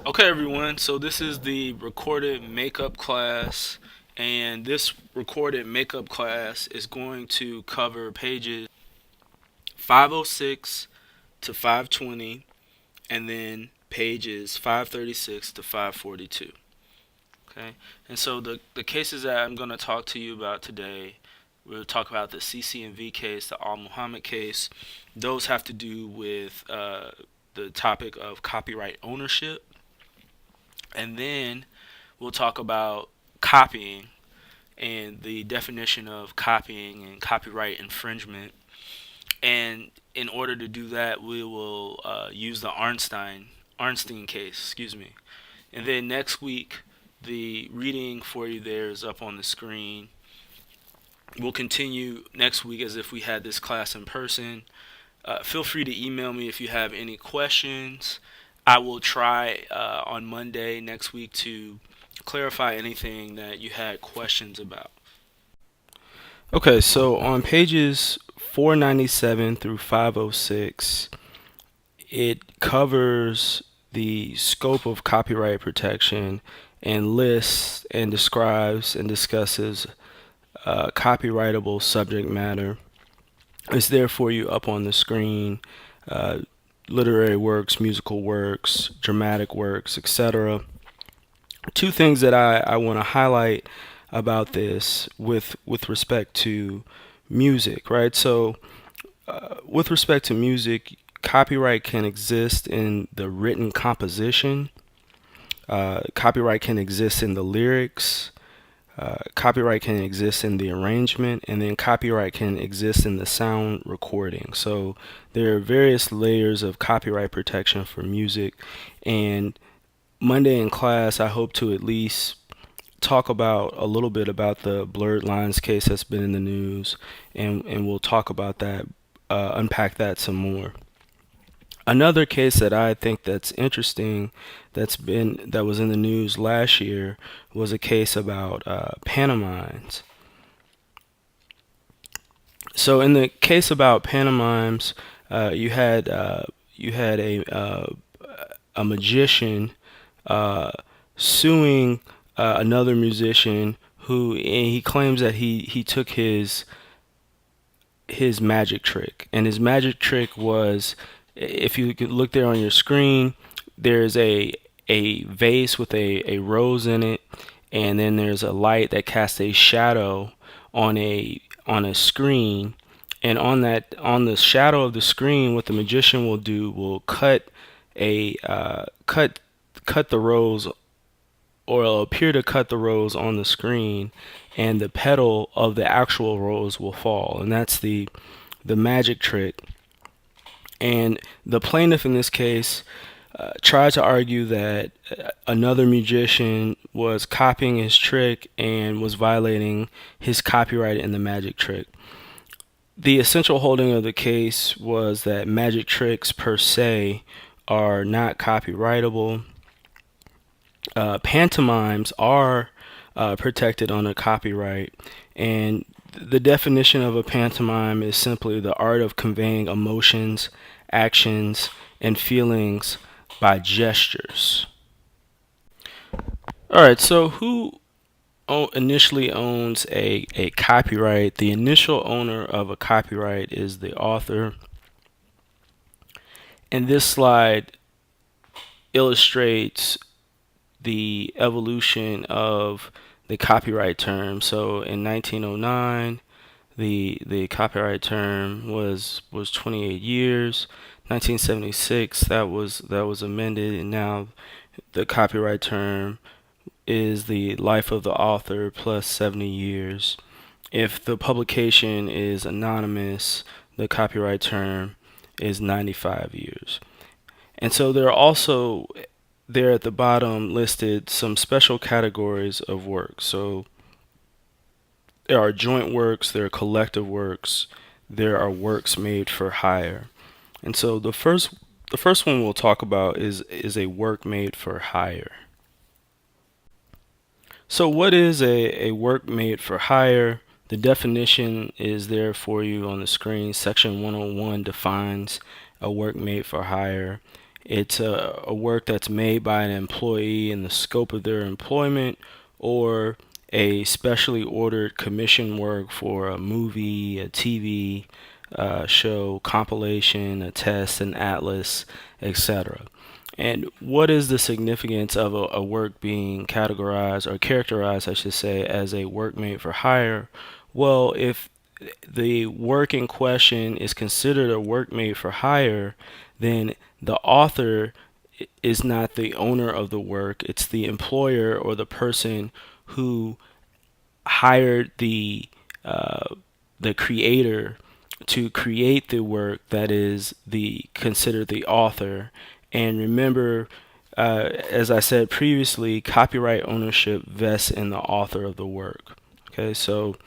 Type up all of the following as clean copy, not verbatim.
Okay, everyone, so this is the recorded makeup class, and this recorded makeup class is going to cover pages 506 to 520, and then pages 536 to 542. Okay, and so the cases that I'm going to talk to you about today, we'll talk about the CC&V case, the Al Muhammad case. Those have to do with the topic of copyright ownership, and then we'll talk about copying and the definition of copying and copyright infringement. And in order to do that, we will use the Arnstein case. Excuse me. And then next week, the reading for you there is up on the screen. We'll continue next week as if we had this class in person. Feel free to email me if you have any questions. I will try on Monday next week to clarify anything that you had questions about. Okay, so on pages 497 through 506, it covers the scope of copyright protection and lists and describes and discusses copyrightable subject matter. It's there for you up on the screen. Uh, Literary works, musical works, dramatic works, etc. Two things that I want to highlight about this with respect to music, right? So, with respect to music, copyright can exist in the written composition. Copyright can exist in the lyrics. Copyright can exist in the arrangement, and then copyright can exist in the sound recording. So there are various layers of copyright protection for music. And Monday in class, I hope to at least talk about a little bit about the Blurred Lines case that's been in the news, and we'll talk about that, unpack that some more. Another case that I think that's interesting that was in the news last year was a case about pantomimes. So in the case about pantomimes, you had a magician uh, suing another musician who, and he claims that he took his magic trick, and his magic trick was, if you could look there on your screen, there's a vase with a rose in it, and then there's a light that casts a shadow on a screen, and on the shadow of the screen, what the magician will do will a cut cut the rose, or it'll appear to cut the rose on the screen, and the petal of the actual rose will fall, and that's the magic trick. And the plaintiff in this case tried to argue that another musician was copying his trick and was violating his copyright in the magic trick. The essential holding of the case was that magic tricks per se are not copyrightable. Pantomimes are protected under copyright, and the definition of a pantomime is simply the art of conveying emotions, actions, and feelings by gestures. All right, so who initially owns a copyright? The initial owner of a copyright is the author. And this slide illustrates the evolution of the copyright term. So in 1909, the copyright term was 28 years. 1976, that was amended, and now the copyright term is the life of the author plus 70 years. If the publication is anonymous, the copyright term is 95 years. And so there are also there at the bottom listed some special categories of work. So there are joint works, there are collective works, there are works made for hire. And so the first one we'll talk about is a work made for hire. So what is a work made for hire? The definition is there for you on the screen. Section 101 defines a work made for hire. it's a work that's made by an employee in the scope of their employment, or a specially ordered commission work for a movie, a TV show, compilation, a test, an atlas, etc. And what is the significance of a work being categorized or characterized, I should say, as a work made for hire? Well, if the work in question is considered a work made for hire, then the author is not the owner of the work, it's the employer or the person who hired the creator to create the work that is the considered the author. And remember, as I said previously, copyright ownership vests in the author of the work. Okay, so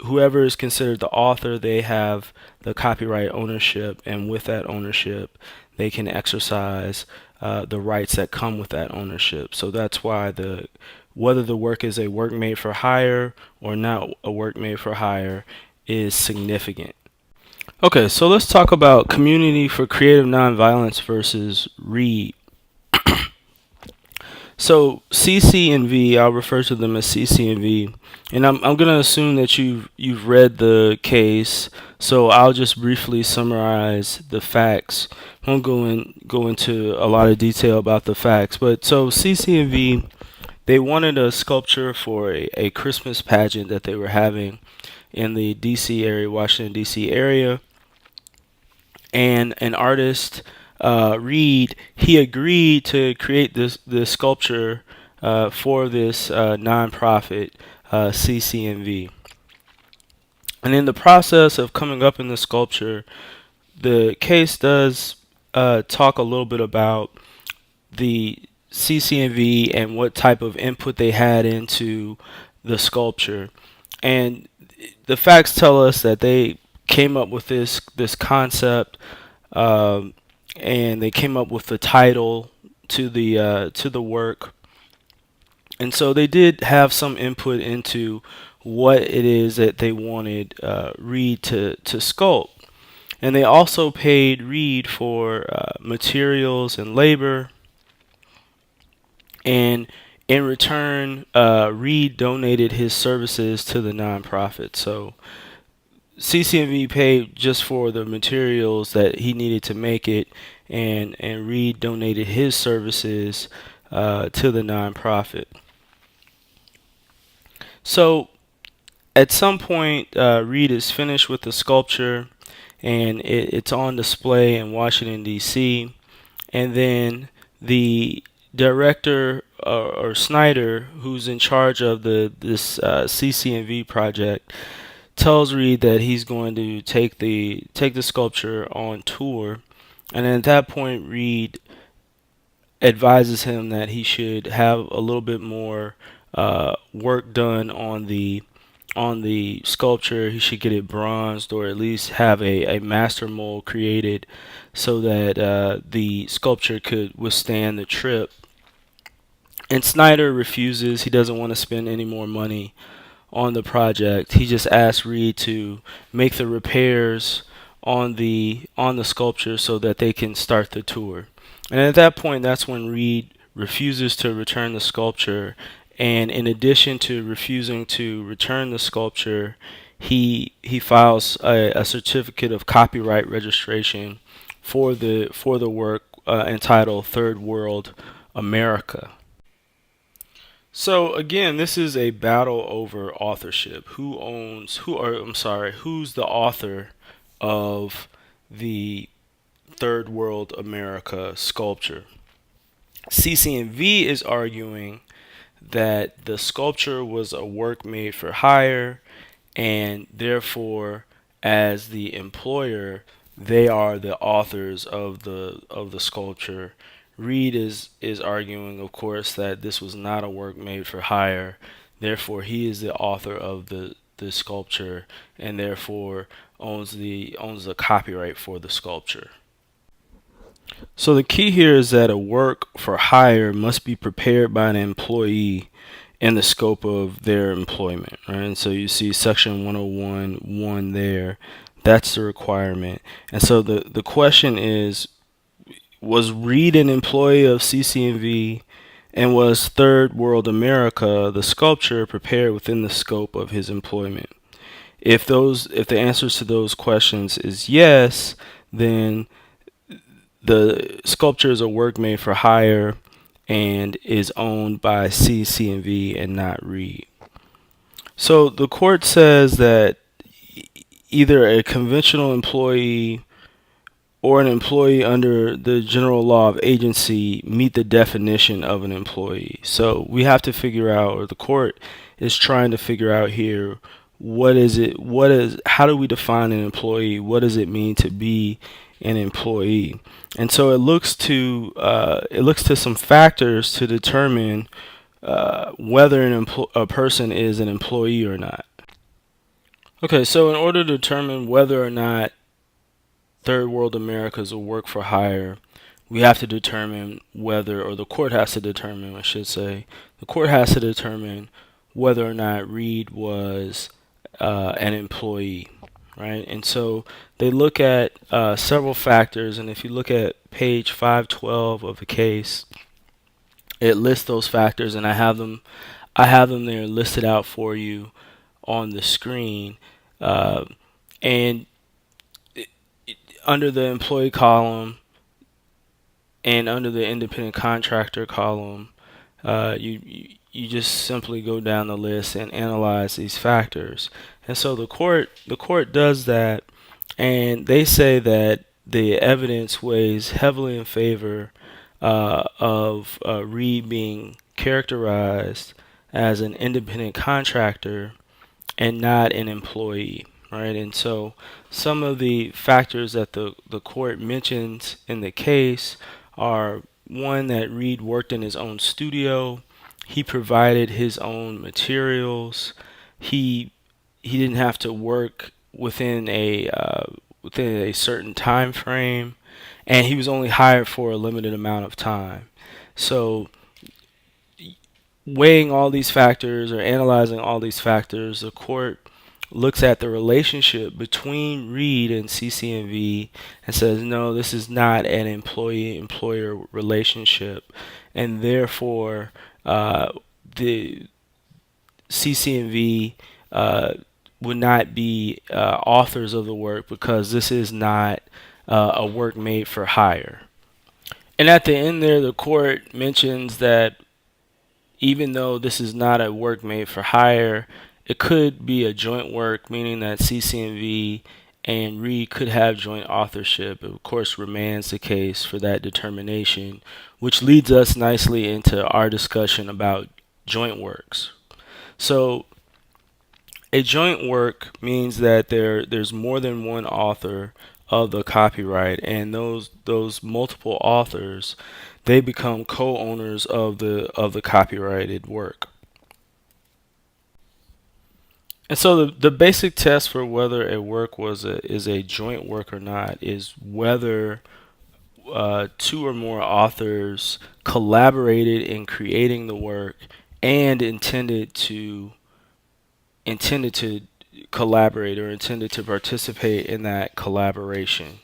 whoever is considered the author, they have the copyright ownership, and with that ownership, they can exercise the rights that come with that ownership. So that's why whether the work is a work made for hire or not a work made for hire is significant. Okay, so let's talk about Community for Creative Nonviolence versus READ. So CC&V, I'll refer to them as CC&V, and I'm gonna assume that you've read the case. So I'll just briefly summarize the facts. I won't go into a lot of detail about the facts, but so CC&V, they wanted a sculpture for a Christmas pageant that they were having in the DC area, Washington DC area, and an artist, Reed, he agreed to create this sculpture for this nonprofit, CCNV. And in the process of coming up in the sculpture, the case does talk a little bit about the CCNV and what type of input they had into the sculpture. And the facts tell us that they came up with this concept, um, and they came up with the title to the work. And so they did have some input into what it is that they wanted Reed to sculpt. And they also paid Reed for materials and labor. And in return, Reed donated his services to the nonprofit. So CCMV paid just for the materials that he needed to make it, and Reed donated his services to the nonprofit. So at some point, Reed is finished with the sculpture, and it's on display in Washington D.C. And then the director, or Snyder, who's in charge of this CCNV project, tells Reed that he's going to take the sculpture on tour. And at that point, Reed advises him that he should have a little bit more work done on the sculpture. He should get it bronzed, or at least have a master mold created so that the sculpture could withstand the trip. And Snyder refuses. He doesn't want to spend any more money on the project. He just asked Reed to make the repairs on the sculpture so that they can start the tour. And at that point, that's when Reed refuses to return the sculpture. And in addition to refusing to return the sculpture, he files a certificate of copyright registration for the work entitled Third World America. So again, this is a battle over authorship. Who's the author of the Third World America sculpture? CCNV is arguing that the sculpture was a work made for hire, and therefore, as the employer, they are the authors of the sculpture. Reed is arguing, of course, that this was not a work made for hire. Therefore, he is the author of the sculpture, and therefore owns the copyright for the sculpture. So the key here is that a work for hire must be prepared by an employee in the scope of their employment, right? And so you see section 101(1) there. That's the requirement. And so the question is, Was Reed an employee of CCNV, and was Third World America, the sculpture, prepared within the scope of his employment? If the answers to those questions is yes, then the sculpture is a work made for hire and is owned by CCNV and not Reed. So the court says that either a conventional employee or an employee under the general law of agency meet the definition of an employee. So we have to figure out, or the court is trying to figure out here, how do we define an employee? What does it mean to be an employee? And so it looks to some factors to determine whether a person is an employee or not. Okay, so in order to determine whether or not Third World America is a work for hire, we have to determine whether, or the court has to determine, I should say, the court has to determine whether or not Reed was an employee, right? And so they look at several factors, and if you look at page 512 of the case, it lists those factors, and I have them there listed out for you on the screen, and under the employee column and under the independent contractor column, you just simply go down the list and analyze these factors. And so the court does that, and they say that the evidence weighs heavily in favor of Reed being characterized as an independent contractor and not an employee, right? And so some of the factors that the court mentions in the case are, one, that Reed worked in his own studio. He provided his own materials. He didn't have to work within a certain time frame, and he was only hired for a limited amount of time. So weighing all these factors, or analyzing all these factors, the court looks at the relationship between Reed and CCNV and says, no, this is not an employee-employer relationship, and therefore the CCNV would not be authors of the work, because this is not a work made for hire. And at the end there, the court mentions that even though this is not a work made for hire, it could be a joint work, meaning that CCNV and Reed could have joint authorship. It, of course, remains the case for that determination, which leads us nicely into our discussion about joint works. So a joint work means that there's more than one author of the copyright, and those multiple authors, they become co-owners of the copyrighted work. And so the basic test for whether a work is a joint work or not is whether two or more authors collaborated in creating the work and intended to collaborate, or intended to participate in that collaboration.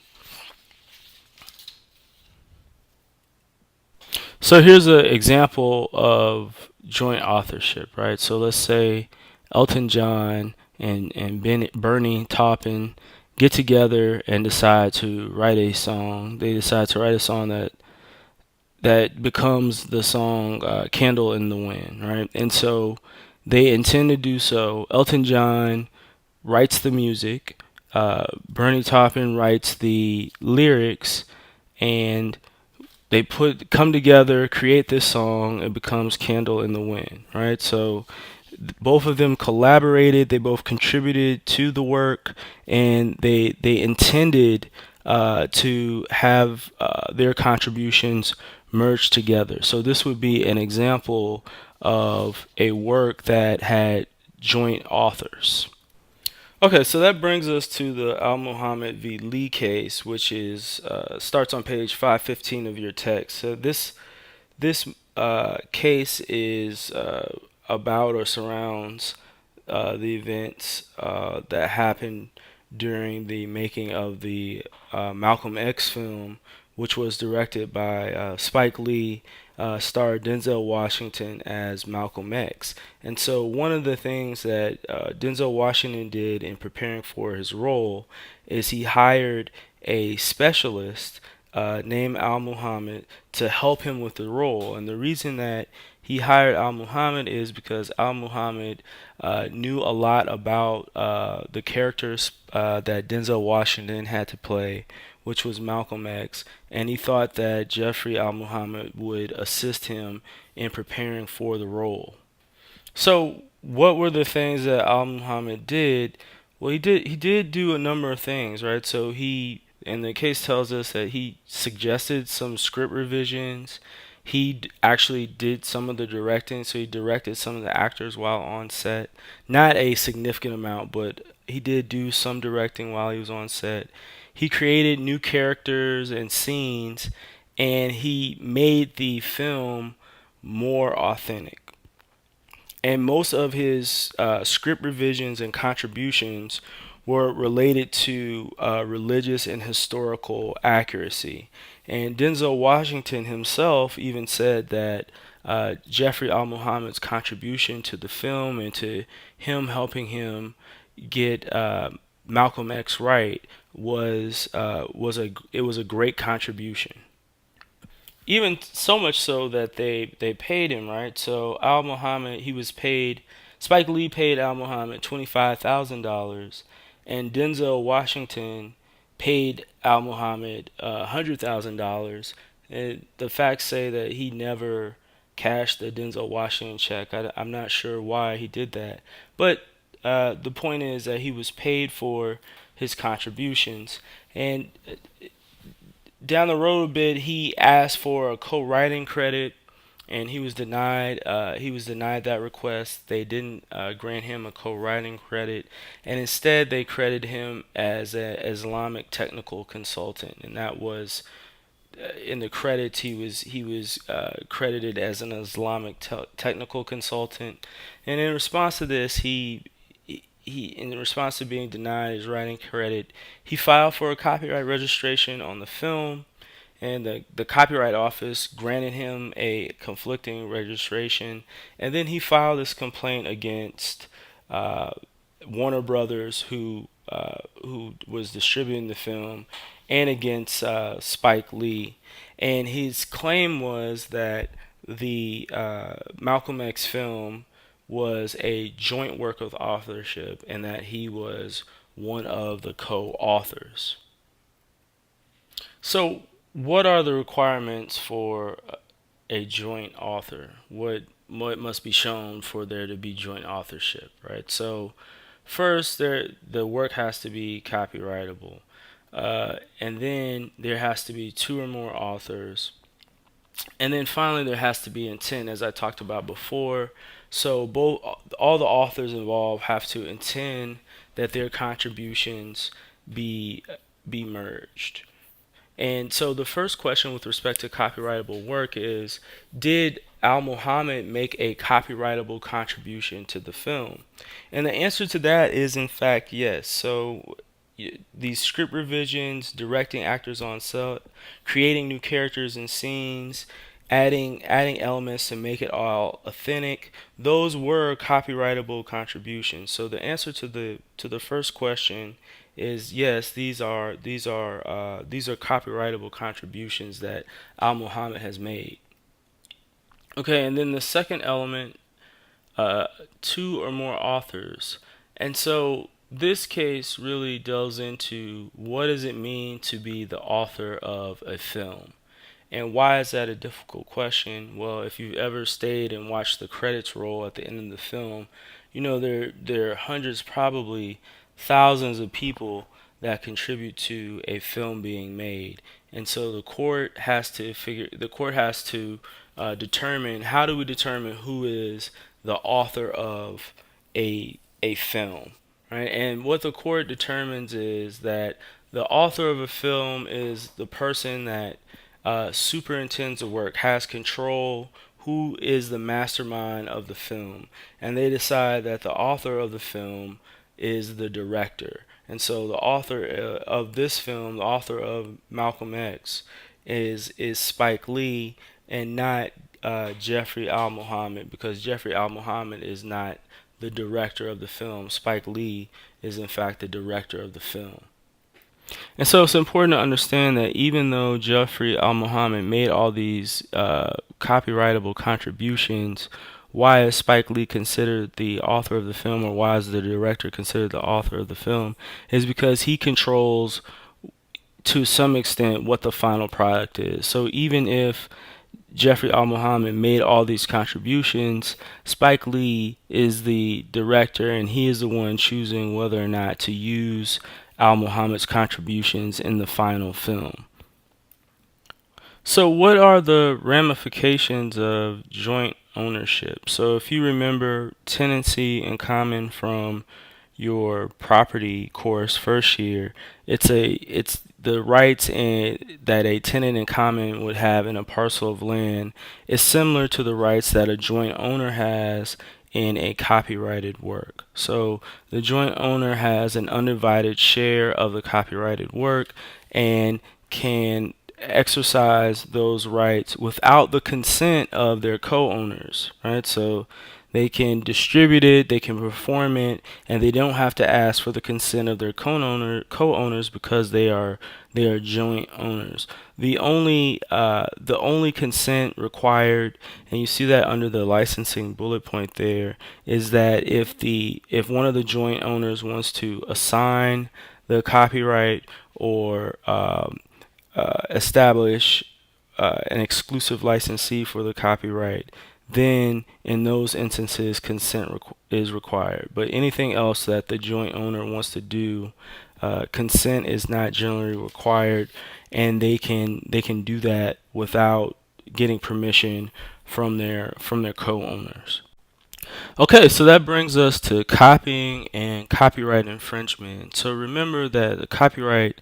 So here's an example of joint authorship, right? So let's say Elton John and Bernie Taupin get together and decide to write a song. They decide to write a song that becomes the song "Candle in the Wind," right? And so they intend to do so. Elton John writes the music, Bernie Taupin writes the lyrics, and they come together, create this song. It becomes "Candle in the Wind," right? So both of them collaborated. They both contributed to the work, and they intended to have their contributions merged together. So this would be an example of a work that had joint authors. Okay, so that brings us to the Al Muhammad v. Lee case, which is starts on page 515 of your text. So this case is about, or surrounds the events that happened during the making of the Malcolm X film, which was directed by Spike Lee, starred Denzel Washington as Malcolm X. And so, one of the things that Denzel Washington did in preparing for his role is he hired a specialist named Al Muhammad to help him with the role. And the reason that he hired Al Muhammad is because Al Muhammad knew a lot about the characters that Denzel Washington had to play, which was Malcolm X, and he thought that Jeffrey Al Muhammad would assist him in preparing for the role. So, what were the things that Al Muhammad did? Well, he did do a number of things, right? So he, and the case tells us that he suggested some script revisions. Actually did some of the directing, so he directed some of the actors while on set. Not a significant amount, but he did do some directing while he was on set. He created new characters and scenes, and he made the film more authentic. And most of his script revisions and contributions were related to religious and historical accuracy. And Denzel Washington himself even said that Jeffrey Al Muhammad's contribution to the film and to him helping him get Malcolm X right was a great contribution. Even so much so that they paid him, right. So Al Muhammad, he was paid. Spike Lee paid Al Muhammad $25,000, and Denzel Washington paid Al Muhammad $100,000. And the facts say that he never cashed the Denzel Washington check. I'm not sure why he did that, but the point is that he was paid for his contributions. And down the road a bit, he asked for a co-writing credit, and he was denied. He was denied that request. They didn't grant him a co-writing credit, and instead they credited him as an Islamic technical consultant, and that was in the credits he was credited as an Islamic technical consultant. And in response to this, he in response to being denied his writing credit, he filed for a copyright registration on the film, and the copyright office granted him a conflicting registration. And then he filed this complaint against uh, Warner Brothers, who was distributing the film, and against Spike Lee. And his claim was that the Malcolm X film was a joint work of authorship, and that he was one of the co-authors. So, what are the requirements for a joint author? What must be shown for there to be joint authorship, right? So, first, the work has to be copyrightable, and then there has to be two or more authors, and then finally there has to be intent, as I talked about before. So both all the authors involved have to intend that their contributions be be merged. And so the first question with respect to copyrightable work is, did Al Muhammad make a copyrightable contribution to the film? And the answer to that is in fact yes. So these script revisions, directing actors on set, creating new characters and scenes, adding elements to make it all authentic, those were copyrightable contributions. So the answer to the first question is yes, these are copyrightable contributions that Al Muhammad has made. Okay, and then the second element, uh, two or more authors. And so this case really delves into what does it mean to be the author of a film. And why is that a difficult question? Well, if you've ever stayed and watched the credits roll at the end of the film, you know there are hundreds, probably thousands of people that contribute to a film being made. And so the court has to determine, how do we determine who is the author of a film, right? And what the court determines is that the author of a film is the person that superintends the work, has control, who is the mastermind of the film, and they decide that the author of the film is the director. And so the author of this film, the author of Malcolm X, is Spike Lee and not Jeffrey Al Muhammad, because Jeffrey Al Muhammad is not the director of the film. Spike Lee is in fact the director of the film. And so it's important to understand that even though Jeffrey Al Muhammad made all these copyrightable contributions, why is Spike Lee considered the author of the film, or why is the director considered the author of the film, is because he controls to some extent what the final product is. So even if Jeffrey Al Muhammad made all these contributions, Spike Lee is the director and he is the one choosing whether or not to use Al Muhammad's contributions in the final film. So what are the ramifications of joint ownership? So if you remember tenancy in common from your property course first year, it's the rights that a tenant in common would have in a parcel of land is similar to the rights that a joint owner has in a copyrighted work. So the joint owner has an undivided share of the copyrighted work and can exercise those rights without the consent of their co-owners, right? So they can distribute it, they can perform it, and they don't have to ask for the consent of their co-owners because they are joint owners. The only consent required, and you see that under the licensing bullet point there, is that if one of the joint owners wants to assign the copyright or establish an exclusive licensee for the copyright, then in those instances consent is required. But anything else that the joint owner wants to do, consent is not generally required, and they can do that without getting permission from their co-owners. Okay, so that brings us to copying and copyright infringement. So remember that the copyright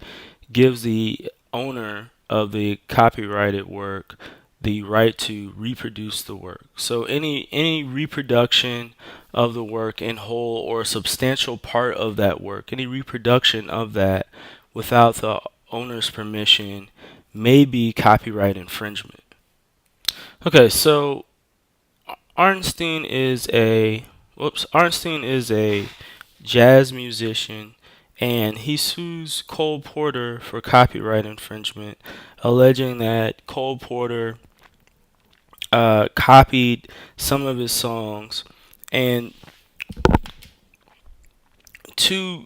gives the owner of the copyrighted work the right to reproduce the work. So any reproduction of the work in whole or a substantial part of that work, any reproduction of that without the owner's permission may be copyright infringement. Okay, so Arnstein is a jazz musician, and he sues Cole Porter for copyright infringement, alleging that Cole Porter copied some of his songs. And two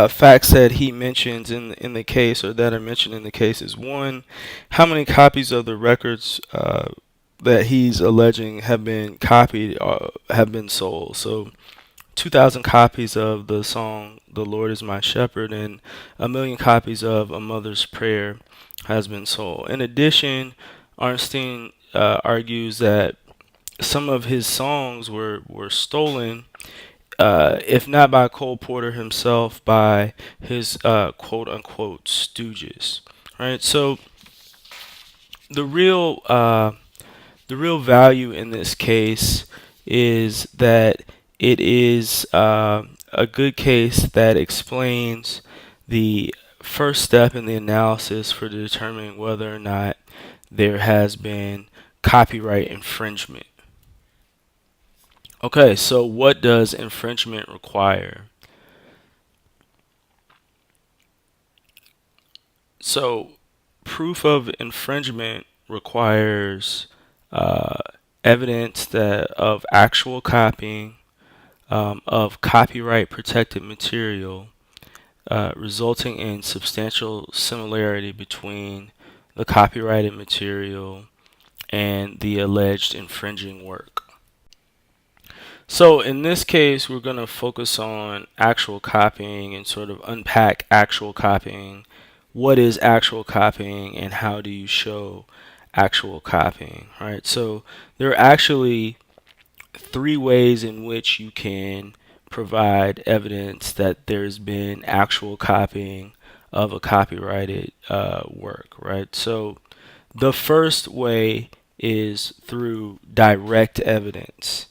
facts that he mentions in the case, or that are mentioned in the case, is one, how many copies of the records that he's alleging have been copied have been sold. So 2,000 copies of the song "The Lord Is My Shepherd" and 1,000,000 copies of "A Mother's Prayer" has been sold. In addition, Arnstein argues that some of his songs were stolen, if not by Cole Porter himself, by his quote unquote stooges. Right. So the real value in this case is that it is a good case that explains the first step in the analysis for determining whether or not there has been copyright infringement. Okay, so what does infringement require? So proof of infringement requires evidence that of actual copying of copyright protected material, resulting in substantial similarity between the copyrighted material and the alleged infringing work. So in this case, we're going to focus on actual copying and sort of unpack actual copying. What is actual copying and how do you show actual copying, right? So there are actually 3 ways in which you can provide evidence that there's been actual copying of a copyrighted work, right? So the first way is through direct evidence.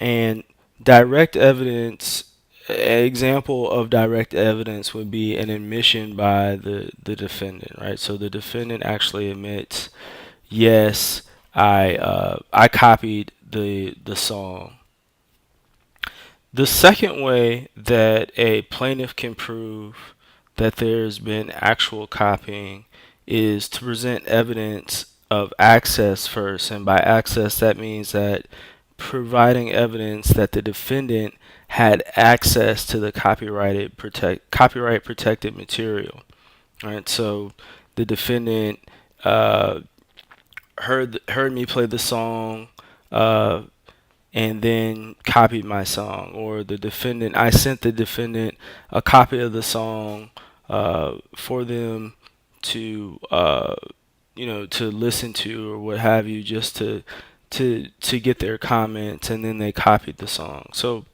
And direct evidence an example of direct evidence would be an admission by the defendant, right? So the defendant actually admits, yes, I copied the song. The second way that a plaintiff can prove that there's been actual copying is to present evidence of access first. And by access, that means that providing evidence that the defendant had access to the copyright protected material. Right? So the defendant uh, heard me play the song, uh, and then copied my song, or I sent the defendant a copy of the song for them to to listen to, or what have you, just to get their comments, and then they copied the song. So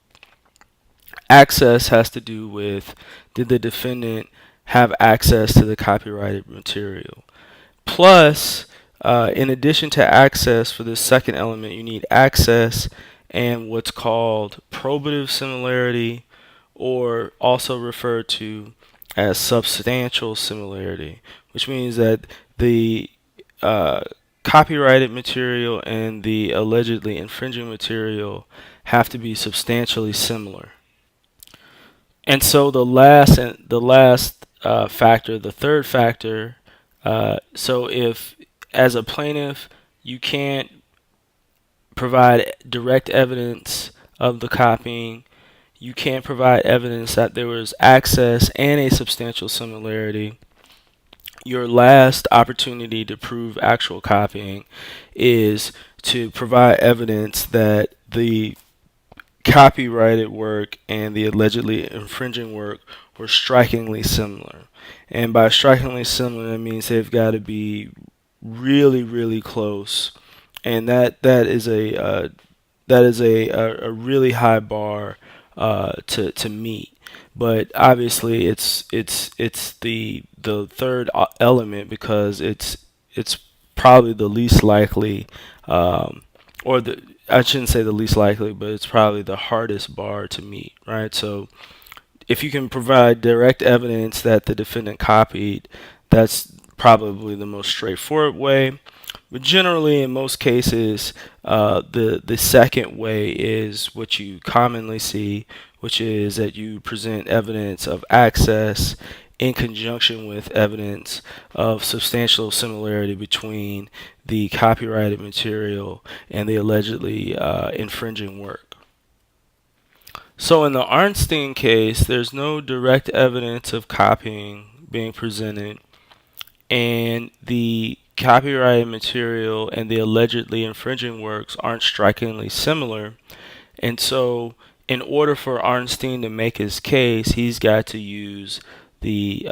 access has to do with, did the defendant have access to the copyrighted material? Plus, in addition to access, for this second element, you need access and what's called probative similarity, or also referred to as substantial similarity, which means that the uh, copyrighted material and the allegedly infringing material have to be substantially similar. And so the last factor, the third factor, so if as a plaintiff you can't provide direct evidence of the copying, you can't provide evidence that there was access and a substantial similarity, your last opportunity to prove actual copying is to provide evidence that the copyrighted work and the allegedly infringing work were strikingly similar. And by strikingly similar, that means they've got to be really, really close, and that is a really high bar to meet. But obviously, it's the third element, because it's probably the least likely, or the I shouldn't say the least likely, but it's probably the hardest bar to meet, right? So if you can provide direct evidence that the defendant copied, that's probably the most straightforward way. But generally, in most cases, the second way is what you commonly see, which is that you present evidence of access in conjunction with evidence of substantial similarity between the copyrighted material and the allegedly infringing work. So in the Arnstein case, there's no direct evidence of copying being presented, and the copyrighted material and the allegedly infringing works aren't strikingly similar. And so, in order for Arnstein to make his case, he's got to use the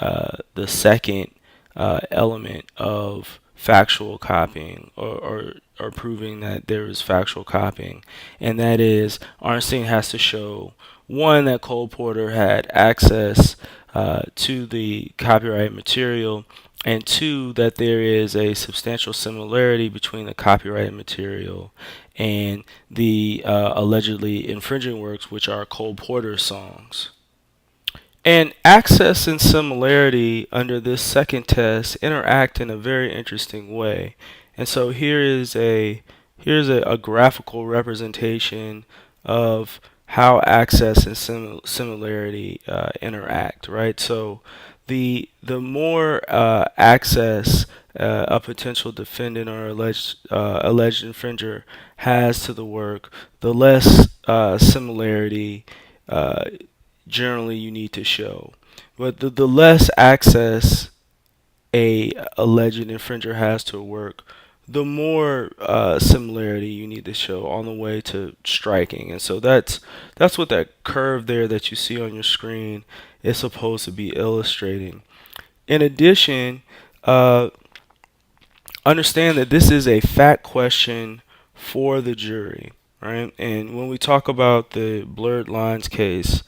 second element of factual copying, or proving that there is factual copying, and that is Arnstein has to show, one, that Cole Porter had access to the copyright material, and two, that there is a substantial similarity between the copyrighted material and the allegedly infringing works, which are Cole Porter's songs. And access and similarity under this second test interact in a very interesting way. And so here's a graphical representation of how access and similarity interact, right? So the more access a potential defendant or alleged infringer has to the work, the less similarity generally you need to show. But the less access a alleged infringer has to a work, the more similarity you need to show on the way to striking. And so that's what that curve there that you see on your screen is supposed to be illustrating. In addition, understand that this is a fact question for the jury, right? And when we talk about the blurred lines case,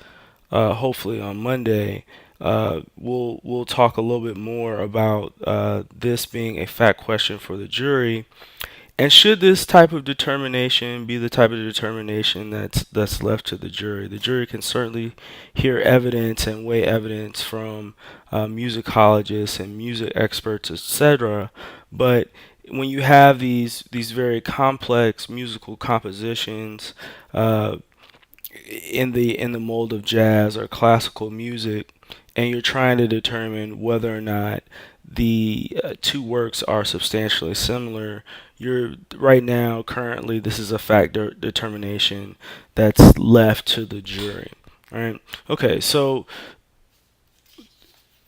hopefully on Monday, we'll talk a little bit more about this being a fact question for the jury. And should this type of determination be the type of determination that's left to the jury can certainly hear evidence and weigh evidence from musicologists and music experts, etc. But when you have these very complex musical compositions uh, in the mold of jazz or classical music, and you're trying to determine whether or not the two works are substantially similar, you're right now currently this is a determination that's left to the jury. All right. Okay. So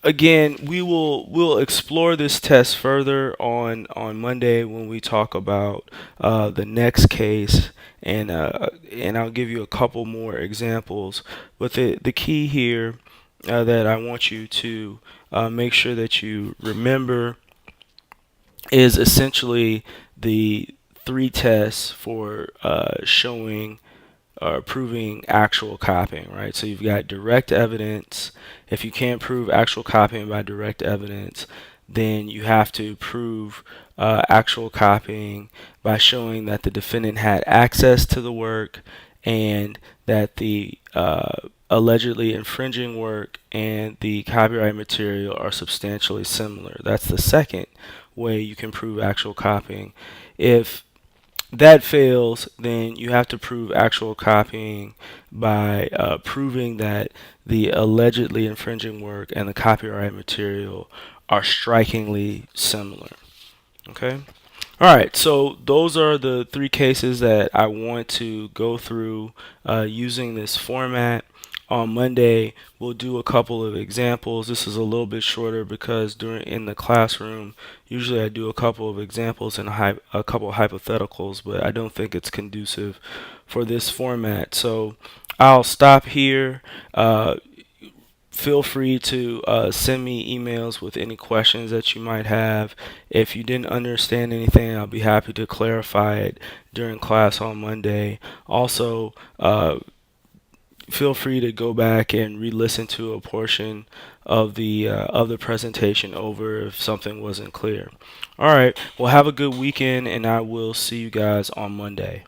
again, we'll explore this test further on Monday when we talk about the next case, and I'll give you a couple more examples. But the key here that I want you to make sure that you remember is essentially the three tests for showing proving actual copying, right? So you've got direct evidence. If you can't prove actual copying by direct evidence, then you have to prove actual copying by showing that the defendant had access to the work and that the allegedly infringing work and the copyright material are substantially similar. That's the second way you can prove actual copying. If that fails, then you have to prove actual copying by proving that the allegedly infringing work and the copyright material are strikingly similar. Okay? All right, so those are the three cases that I want to go through using this format. On Monday, we'll do a couple of examples. This is a little bit shorter because in the classroom, usually I do a couple of examples and a couple of hypotheticals, but I don't think it's conducive for this format. So I'll stop here. Feel free to send me emails with any questions that you might have. If you didn't understand anything, I'll be happy to clarify it during class on Monday. Also, feel free to go back and re-listen to a portion of the presentation over if something wasn't clear. All right, well, have a good weekend, and I will see you guys on Monday.